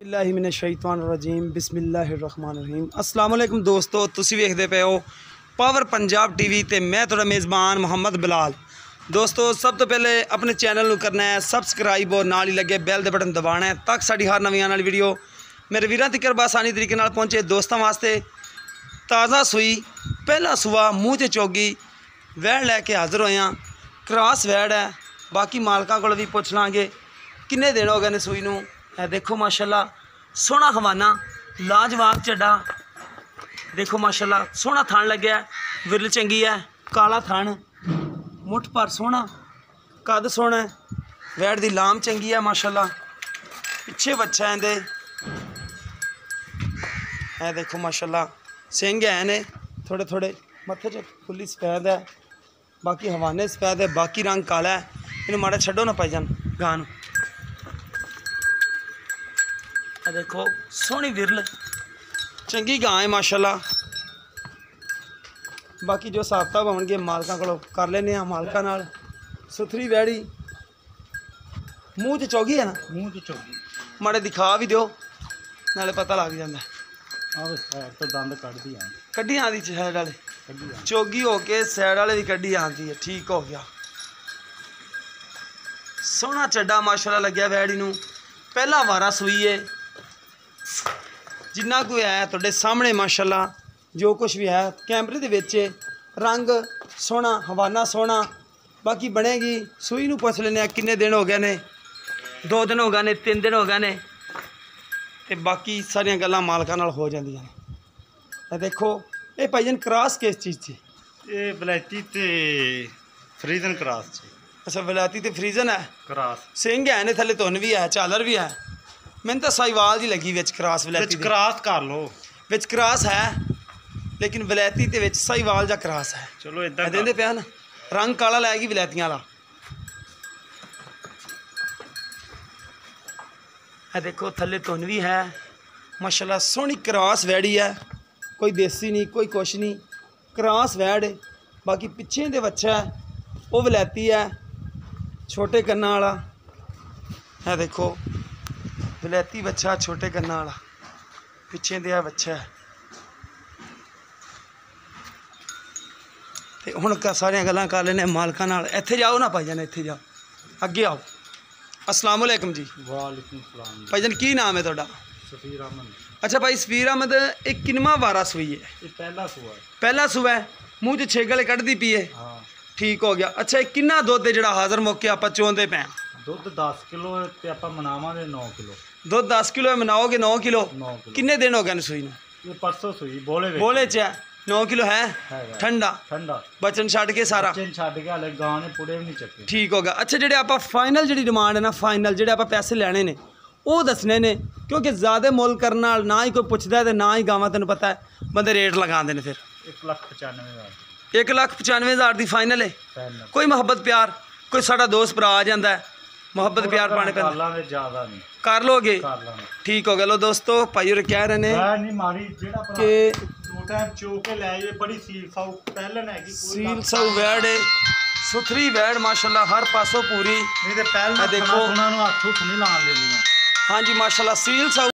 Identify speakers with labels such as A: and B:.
A: बिस्मिल्लाहिमिनश्शैतानिर्रजीम बिस्मिल्लाहिर्रहमानिर्रहीम। अस्सलाम वालेकुम दोस्तों, तुसी वेखदे पे हो पावर पंजाब टीवी ते मैं थोड़ा मेज़बान मोहम्मद बिलाल। दोस्तों सब तो पहले अपने चैनल को करना है सबसक्राइब और नाल ही लगे बैल दे बटन दबाना है तक साड़ी हर नवी आने वाली वीडियो मेरे वीरां तक आसानी तरीके नाल पहुँचे। दोस्तों वास्ते ताज़ा सूई पहला सूआ मूँह च चोगी वैड़ लैके हाज़र होया। क्रॉस वैड़ है, बाकी मालकां कोल भी पुछ लांगे किन्ने दिन हो गए ने सूई नूं। देखो माशाल्लाह सोहना हवाना लाजवाब झड्डा, देखो माशाल्लाह सोहना थान लग्या, विरल चंगी है, काला थान, मुठ पर सोहना, कद सोहना है, वैड़ दी लाम चंगी है माशाल्लाह। पिछे बच्चा है इंदे, देखो माशाल्लाह सिंग है ने थोड़े थोड़े, मत्थे च खुली सफैद है, बाकी हवाने सफैद है, बाकी रंग काला है। इन्हें माड़ा छड्डो ना पाई जान गां नूं। देखो सोहनी विरल चंगी गां है माशाल्लाह। बाकी जो साबता बनगे मालकां कोलों कर लेने मालकां नाल। सुथरी वैड़ी मूँह च चौगी है ना,
B: मूँह च चौगी
A: माड़े दिखा भी दो नाले पता लग जाता है।
B: तो दंद
A: कड्डी आँदी सैड वाले चौगी हो के सैड वाले भी कड्डी आँदी है। ठीक हो गया, सोहना चड्डा माशाल्लाह लग्या वैड़ी नूं। पहला वारा सूई है, जिन्ना कोई है तुहाडे सामने माशाल्लाह जो कुछ भी है कैमरे दे विच रंग सोहना हवाना सोहना। बाकी बनेगी सूई नूं पुछ लैने किन्ने दिन हो गए ने, 2 दिन हो गए ने, 3 दिन हो गए ने, ते बाकी सारियां गल्लां मालकां नाल हो जांदियां ने। देखो ये भाईजान क्रॉस किस चीज़ ची?
B: ये वलैती ते फ्रीजन क्रॉस ची।
A: अच्छा वलैती ते फ्रीजन है
B: क्रॉस।
A: सिंह है ने थले धुन भी है, झालर भी है। मैंने तो साहिवाल जी लगी विच क्रॉस वलैती
B: क्रॉस कर लो
A: विच क्रॉस है, लेकिन वलैती ते विच साहिवाल जा क्रॉस है।
B: चलो इदां
A: देंदे पिया ना, रंग काला लैगी वलैतियां वाला। देखो थले धुन भी है माशाल्लाह, सोहनी क्रॉस वैड़ी है, कोई देसी नहीं कोई कुछ नहीं, क्रॉस वैड़। बाकी पिछे दे बच्चा है वो वलैती है छोटे कन्ना वाला है। देखो वलैती बच्चा छोटे कन्ना वाला, पिछे दे बच्चा है। तो हुण सारियां गल्लां कर लेने मालकां नाल। इत्थे जाओ ना भाईजान, इत्थे जाओ, अगे आओ। अस्सलाम वालेकुम जी।
B: वालेकुम सलाम।
A: भाईजान की नाम है तुहाडा?
B: सफीर अहमद।
A: अच्छा भाई सफीर अहमद, एक किनवा वारा सूई है?
B: ये पहला सूआ है।
A: पहला सूआ है, मूँह च छे गले कढ़दी पी है।
B: हाँ
A: ठीक हो गया। अच्छा ये किन्ना दुध है जिहड़ा हाज़र मौके आपां चोंदे पे?
B: दुध 10 किलो ते आपां मनावांगे 9 किलो।
A: दुध 10 किलो है, मनाओगे 9 किलो।
B: 9 किलो।
A: किन्ने दिन हो गए सूई नूं?
B: ये परसों सूई बोले
A: बोले च है 9 किलो है। ठंडा
B: ठंडा
A: बचन छड्ड के सारा
B: छड्ड के हाले गां ने पुड़े भी नहीं चक्के।
A: ठीक हो गया। अच्छा जेडे आपां फाइनल जी डिमांड है ना, फाइनल जेडे आपां पैसे लैने ने वो दसने ने, क्योंकि ज़्यादा मुल करने नाल ना ही कोई पुछदा है, ना ही गावां तैनूं पता है बंदे रेट लगांदे ने। फिर
B: 1,95,000
A: 1,95,000 की फाइनल है। कोई मुहब्बत प्यार कोई साडा दोस्त भरा आ जाता है, मुहब्बत प्यार पाने पे कर लोगे? ठीक हो गया। लो दोस्तों भाई और कह रहे हैं कि सील साऊ वैड़ है, सुथरी वैड़ माशाल्लाह हर पासों पूरी। देखो हाँ जी माशाल्लाह सील साऊ